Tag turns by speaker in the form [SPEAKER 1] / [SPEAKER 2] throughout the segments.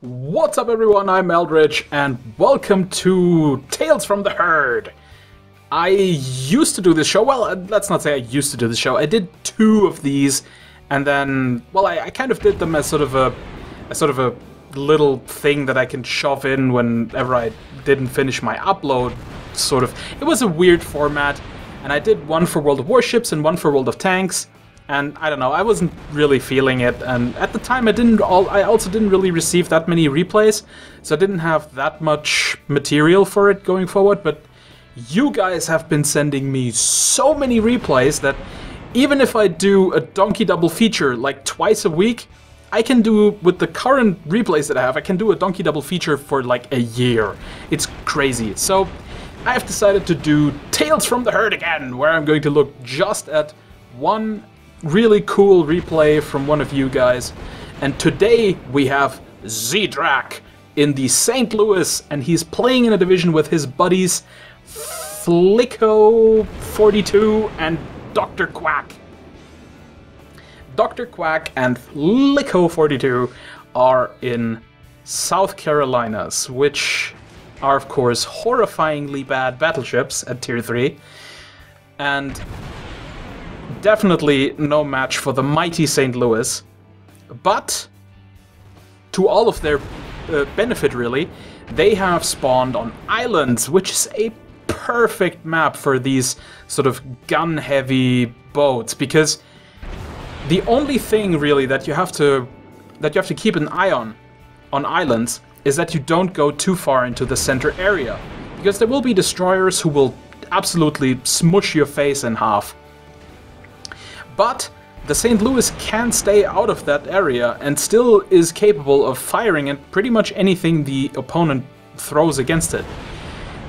[SPEAKER 1] What's up everyone, I'm Eldridge and welcome to Tales from the Herd. I used to do this show, well, let's not say I used to do the show, I did 2 of these and then, well, I kind of did them as sort of a little thing that I can shove in whenever I didn't finish my upload, sort of. It was a weird format, and I did one for World of Warships and one for World of Tanks. And I don't know, I wasn't really feeling it, and at the time I also didn't really receive that many replays, so I didn't have that much material for it going forward, but you guys have been sending me so many replays that even if I do a donkey double feature like twice a week, I can do, with the current replays that I have, I can do a donkey double feature for like a year. It's crazy. So I've decided to do Tales from the Herd again, where I'm going to look just at one really cool replay from one of you guys. And today we have Zdrack in the St. Louis, and he's playing in a division with his buddies Flicko42 and Dr. Quack. Dr. Quack and Flicko42 are in South Carolinas, which are of course horrifyingly bad battleships at tier 3, and definitely no match for the mighty St. Louis, but to all of their benefit really, they have spawned on islands, which is a perfect map for these sort of gun-heavy boats, because the only thing really that you have to keep an eye on islands is that you don't go too far into the center area, because there will be destroyers who will absolutely smush your face in half. But the St. Louis can stay out of that area and still is capable of firing at pretty much anything the opponent throws against it.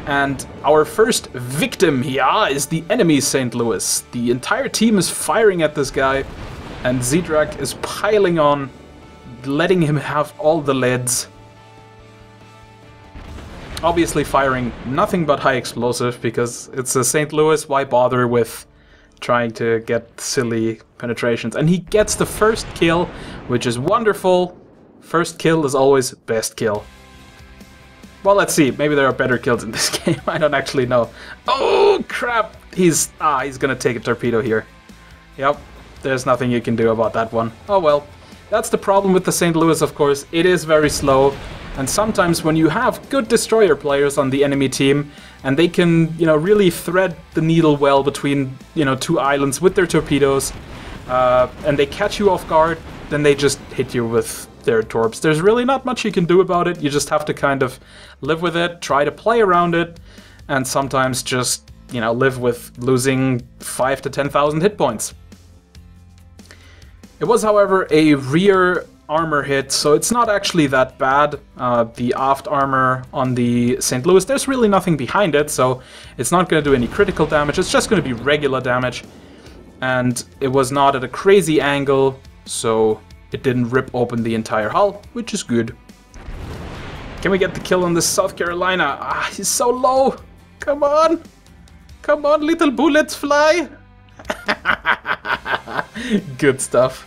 [SPEAKER 1] And our first victim here is the enemy St. Louis. The entire team is firing at this guy, and Zdrack is piling on, letting him have all the leads. Obviously firing nothing but high explosive, because it's a St. Louis, why bother with trying to get silly penetrations. And he gets the first kill, which is wonderful. First kill is always best kill. Well, let's see, maybe there are better kills in this game, I don't actually know. Oh crap! He's gonna take a torpedo here. Yep, there's nothing you can do about that one. Oh well. That's the problem with the St. Louis, of course. It is very slow, and sometimes when you have good destroyer players on the enemy team, and they can, you know, really thread the needle well between, you know, 2 islands with their torpedoes, and they catch you off guard, then they just hit you with their torps. There's really not much you can do about it. You just have to kind of live with it, try to play around it, and sometimes just, you know, live with losing 5,000 to 10,000 hit points. It was, however, a rear armor hit, so it's not actually that bad. The aft armor on the St. Louis, there's really nothing behind it, so it's not going to do any critical damage. It's just going to be regular damage, and it was not at a crazy angle, so it didn't rip open the entire hull, which is good. Can we get the kill on this South Carolina? Ah, he's so low! Come on! Come on, little bullets fly! Good stuff.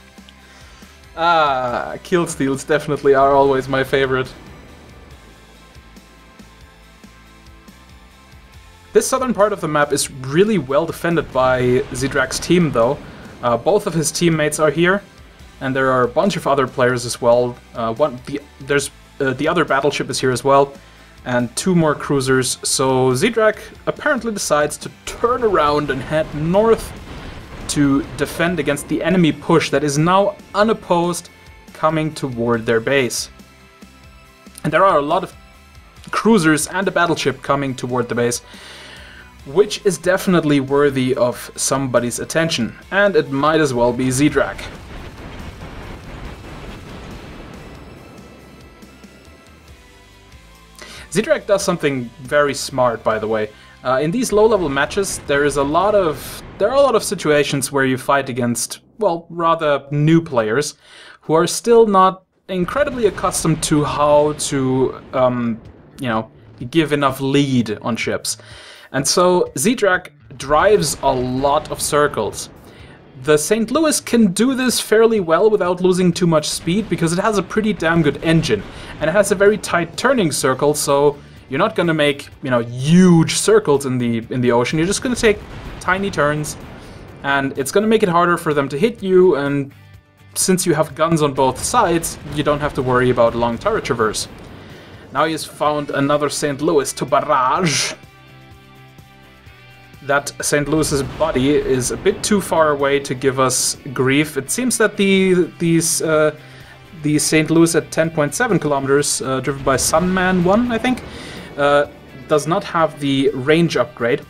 [SPEAKER 1] Ah, kill steals definitely are always my favorite. This southern part of the map is really well defended by Zdrack's team though. Both of his teammates are here, and there are a bunch of other players as well. The other battleship is here as well, and 2 more cruisers. So Zdrack apparently decides to turn around and head north to defend against the enemy push that is now unopposed coming toward their base. And there are a lot of cruisers and a battleship coming toward the base, which is definitely worthy of somebody's attention, and it might as well be Zdrack. Zdrack does something very smart, by the way. In these low-level matches, there are a lot of situations where you fight against, well, rather new players who are still not incredibly accustomed to how to, you know, give enough lead on ships. And so Zdrack drives a lot of circles. The St. Louis can do this fairly well without losing too much speed because it has a pretty damn good engine. And it has a very tight turning circle, so you're not going to make, you know, huge circles in the ocean. You're just going to take tiny turns, and it's going to make it harder for them to hit you, and since you have guns on both sides, you don't have to worry about long turret traverse. Now he's found another St. Louis to barrage. That St. Louis's body is a bit too far away to give us grief. It seems that the St. Louis at 10.7 kilometers, driven by Sunman 1, I think, does not have the range upgrade.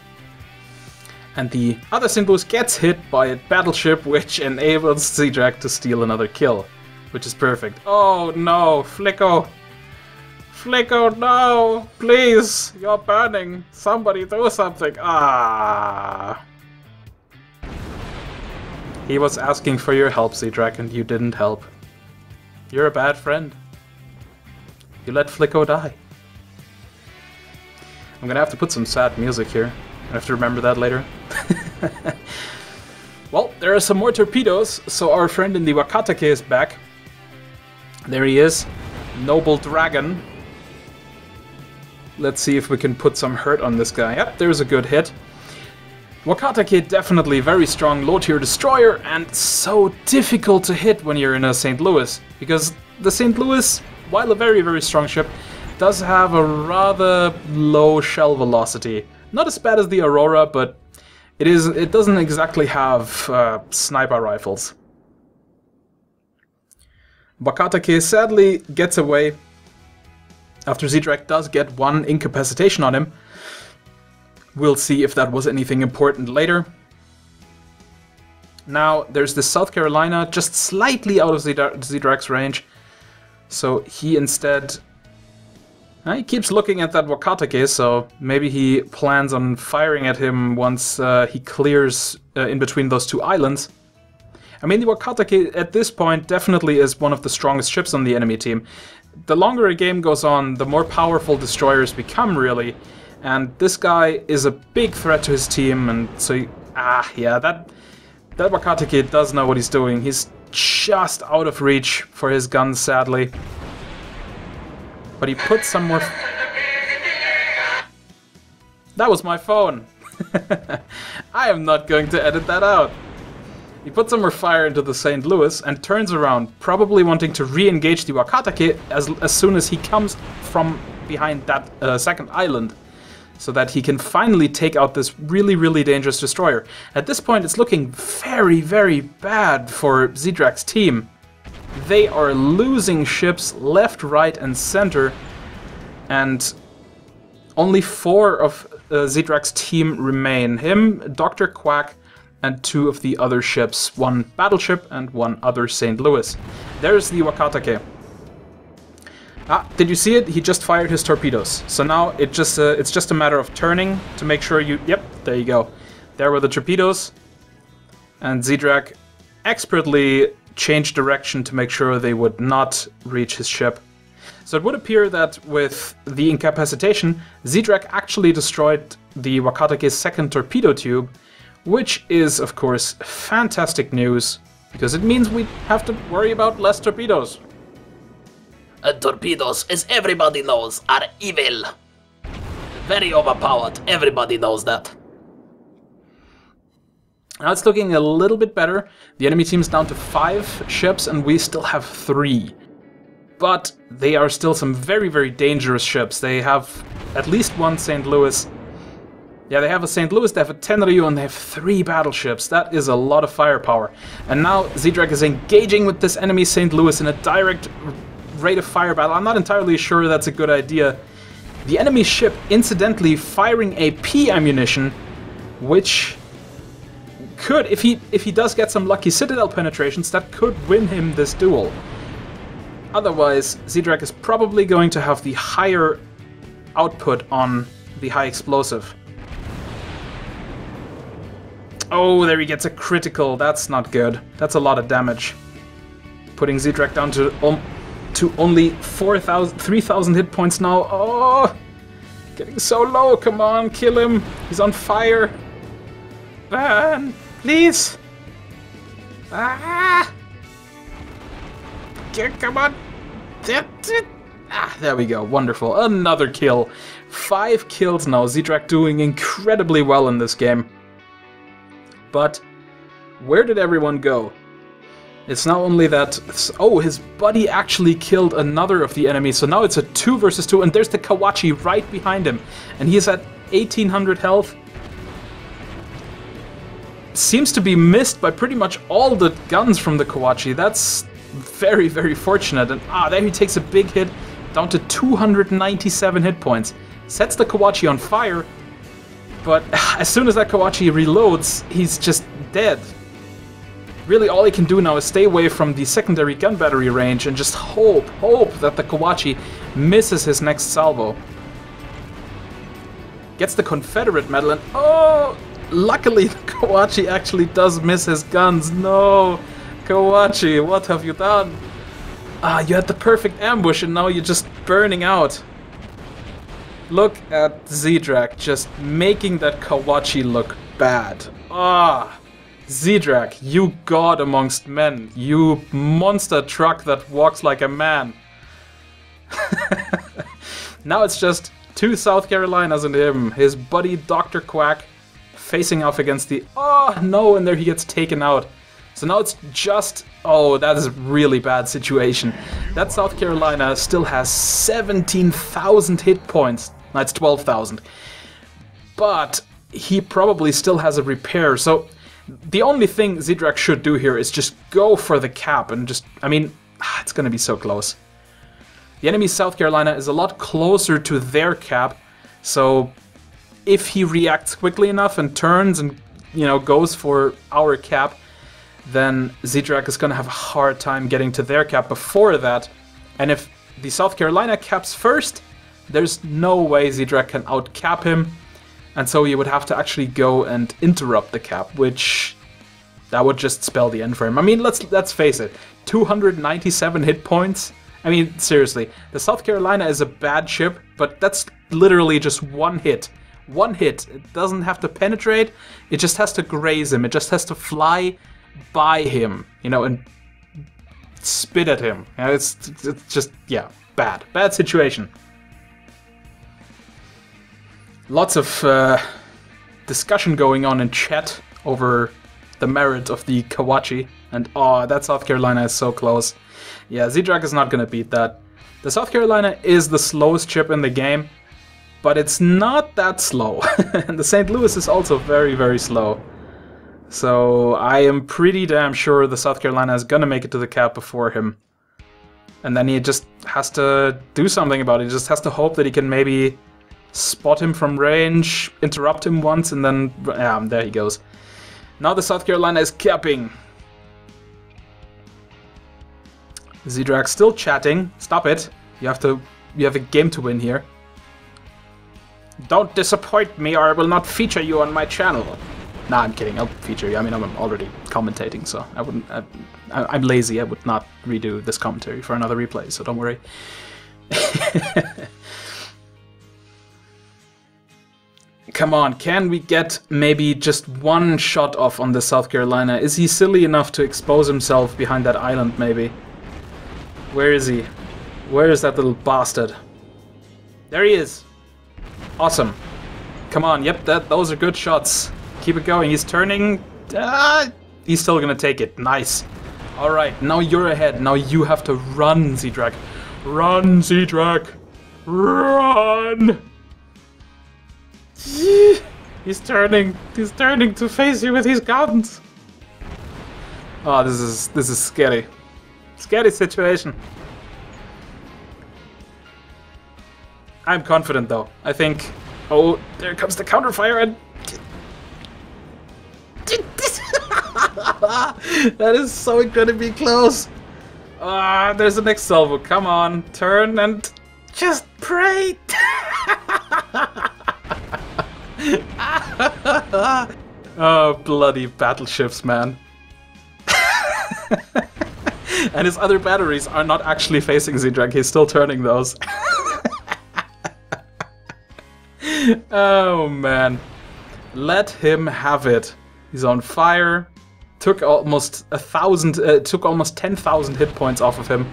[SPEAKER 1] And the other St. Louis gets hit by a battleship, which enables Zdrack to steal another kill, which is perfect. Oh no, Flicko! Flicko, no! Please! You're burning! Somebody do something! Ah! He was asking for your help, Zdrack, and you didn't help. You're a bad friend. You let Flicko die. I'm gonna have to put some sad music here. I have to remember that later. Well, there are some more torpedoes, so our friend in the Wakatake is back. There he is. Noble Dragon. Let's see if we can put some hurt on this guy. Yep, there's a good hit. Wakatake, definitely very strong low-tier destroyer, and so difficult to hit when you're in a St. Louis. Because the St. Louis, while a very, very strong ship, does have a rather low shell velocity. Not as bad as the Aurora, but it doesn't exactly have sniper rifles. Wakatake sadly gets away after Zdrack does get one incapacitation on him. We'll see if that was anything important later. Now there's the South Carolina just slightly out of Zdrack's range, so he instead... he keeps looking at that Wakatake, so maybe he plans on firing at him once he clears in between those two islands. I mean, the Wakatake at this point definitely is one of the strongest ships on the enemy team. The longer a game goes on, the more powerful destroyers become, really. And this guy is a big threat to his team, and so... yeah, that Wakatake does know what he's doing. He's just out of reach for his guns, sadly. But he put some more... That was my phone! I am not going to edit that out. He puts some more fire into the St. Louis and turns around, probably wanting to re-engage the Wakatake as soon as he comes from behind that second island, so that he can finally take out this really, really dangerous destroyer. At this point, it's looking very, very bad for Zdrack's team. They are losing ships left, right, and center, and only 4 of Zdrack's team remain. Him, Dr. Quack, and 2 of the other ships. 1 battleship and 1 other St. Louis. There's the Wakatake. Did you see it? He just fired his torpedoes. So now it's just a matter of turning to make sure you... Yep, there you go. There were the torpedoes. And Zdrack expertly changed direction to make sure they would not reach his ship. So it would appear that with the incapacitation, Zdrack actually destroyed the Wakatake's second torpedo tube, which is, of course, fantastic news, because it means we have to worry about less torpedoes.
[SPEAKER 2] Torpedoes, as everybody knows, are evil. Very overpowered, everybody knows that.
[SPEAKER 1] Now it's looking a little bit better. The enemy team's down to 5 ships and we still have 3. But they are still some very, very dangerous ships. They have at least 1 St. Louis. Yeah, they have a St. Louis, they have a Tenryu, and they have 3 battleships. That is a lot of firepower. And now Zdrack is engaging with this enemy St. Louis in a direct rate of fire battle. I'm not entirely sure that's a good idea. The enemy ship incidentally firing AP ammunition, which could, if he does get some lucky Citadel penetrations, that could win him this duel. Otherwise, Zdrack is probably going to have the higher output on the high explosive. Oh, there he gets a critical. That's not good. That's a lot of damage. Putting Zdrack down to only 3,000 hit points now. Oh, getting so low. Come on, kill him. He's on fire. Man, please. Ah! Come on! Ah, there we go. Wonderful. Another kill. 5 kills now. Zdrack doing incredibly well in this game. But where did everyone go? It's not only that... Oh, his buddy actually killed another of the enemies. So now it's a 2 versus 2. And there's the Kawachi right behind him. And he's at 1800 health. Seems to be missed by pretty much all the guns from the Kawachi. That's very, very fortunate. And there he takes a big hit, down to 297 hit points. Sets the Kawachi on fire, but as soon as that Kawachi reloads, he's just dead. Really, all he can do now is stay away from the secondary gun battery range and just hope that the Kawachi misses his next salvo. Gets the Confederate medal and oh! Luckily, the Kawachi actually does miss his guns. No! Kawachi, what have you done? You had the perfect ambush and now you're just burning out. Look at Zdrack just making that Kawachi look bad. Zdrack, you god amongst men. You monster truck that walks like a man. Now it's just 2 South Carolinas and him. His buddy Dr. Quack facing off against the... Oh, no, and there he gets taken out. So now it's just... Oh, that is a really bad situation. That South Carolina still has 17,000 hit points. No, it's 12,000. But he probably still has a repair. So the only thing Zdrack should do here is just go for the cap and just... I mean, it's going to be so close. The enemy South Carolina is a lot closer to their cap. So if he reacts quickly enough and turns and, you know, goes for our cap, then Zdrack is going to have a hard time getting to their cap before that. And if the South Carolina caps first, there's no way Zdrack can out-cap him. And so he would have to actually go and interrupt the cap, which that would just spell the end for him. I mean, let's face it, 297 hit points. I mean, seriously, the South Carolina is a bad ship, but that's literally just one hit. One hit. It doesn't have to penetrate, it just has to graze him. It just has to fly by him, you know, and spit at him. You know, it's just, yeah, bad situation. Lots of discussion going on in chat over the merit of the Kawachi, and oh, that South Carolina is so close. Yeah, Zdrack is not gonna beat that. The South Carolina is the slowest ship in the game, but it's not that slow. And the St. Louis is also very, very slow. So I am pretty damn sure the South Carolina is gonna make it to the cap before him. And then he just has to do something about it. He just has to hope that he can maybe spot him from range, interrupt him once, and then... yeah, there he goes. Now the South Carolina is capping. Zdrack still chatting. Stop it. You have a game to win here. Don't disappoint me or I will not feature you on my channel. Nah, I'm kidding. I'll feature you. I mean, I'm already commentating, so I wouldn't... I'm lazy. I would not redo this commentary for another replay, so don't worry. Come on, can we get maybe just one shot off on the South Carolina? Is he silly enough to expose himself behind that island, maybe? Where is he? Where is that little bastard? There he is! Awesome. Come on, yep, those are good shots. Keep it going, he's turning... he's still gonna take it, nice. Alright, now you're ahead, now you have to run, Zdrack. Run, Zdrack! Run! He's turning to face you with his guns. Oh, this is scary. Scary situation. I'm confident though. I think... Oh, there comes the counterfire and... That is so incredibly close. There's the next salvo. Come on, turn and just pray. Oh, bloody battleships, man. And his other batteries are not actually facing Zdrack, he's still turning those. Oh, man. Let him have it. He's on fire. Took almost 10,000 hit points off of him.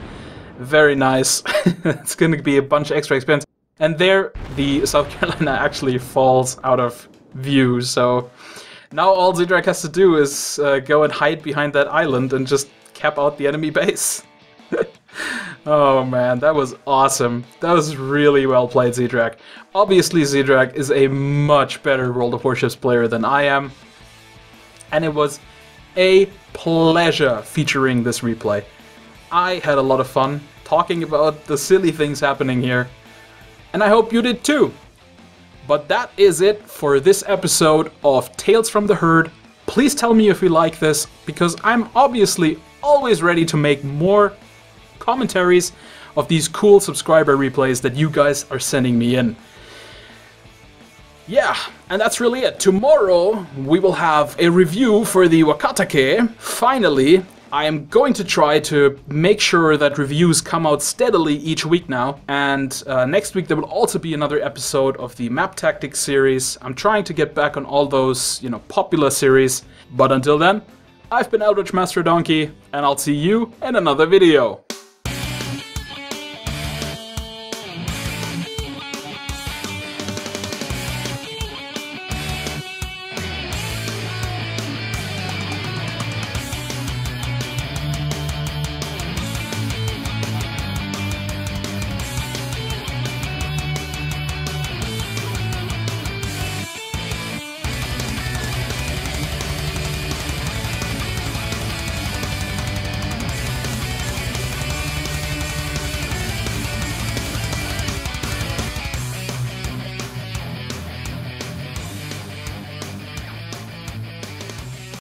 [SPEAKER 1] Very nice. It's going to be a bunch of extra expense. And there, the South Carolina actually falls out of view. So now all Zdrack has to do is go and hide behind that island and just cap out the enemy base. Oh man, that was awesome. That was really well played, Zdrack. Obviously, Zdrack is a much better World of Warships player than I am. And it was a pleasure featuring this replay. I had a lot of fun talking about the silly things happening here. And I hope you did too. But that is it for this episode of Tales from the Herd. Please tell me if you like this, because I'm obviously always ready to make more commentaries of these cool subscriber replays that you guys are sending me in. Yeah, and that's really it. Tomorrow we will have a review for the Wakatake. Finally, I am going to try to make sure that reviews come out steadily each week now. And next week there will also be another episode of the Map Tactics series. I'm trying to get back on all those, popular series. But until then, I've been Eldritch Master Donkey, and I'll see you in another video.